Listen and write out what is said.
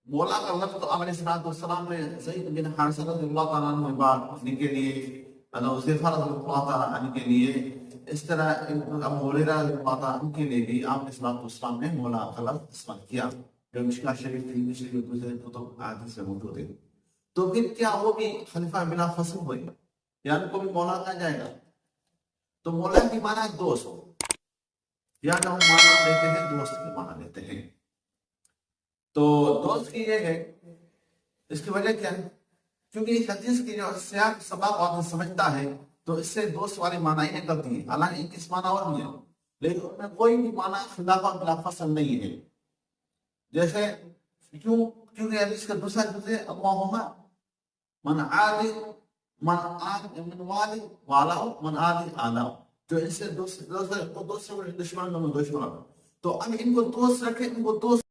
मौला का लफ्ज तो अलैहिस्सलाम ने ज़ैद बिन हारिसा रज़ियल्लाहु ताला अन्हु बात के लिए, हुज़ैफा रज़ियल्लाहु ताला अन्हु के लिए, इस तरह अबू हुरैरा रज़ियल्लाहु ताला अन्हु के लिए भी आपने सल्लल्लाहु ने मौला का लफ्ज इस्तेमाल किया, जो मिशकात शरीफ की दूसरी कुतुब हदीस में मौजूद है। तो फिर क्या वो भी खलीफा बिला फसल हुए, या उनको भी मौला कहा जाएगा? तो मौला की माना है दोस्त, या हम माना लेते हैं, दोस्त की माना लेते हैं। तो दोस्त की ये है, इसकी वजह क्या है? क्योंकि इस हदीस की जो सियाक सबक और समझता है, तो इससे दोस्त वाली माना ही निकलती है। हालांकि इनकी माना और भी है, लेकिन उनमें कोई भी माना खिलाफा बिला फसल नहीं है। जैसे क्योंकि हदीस का दूसरा जुज़ है अल्लाहुम्मा मन आदि मन वाली वाला मन आदि आला, जो इनसे दोस्त दोस्त दुश्मन, तो अब इनको दोस्त रखे, इनको दोस्त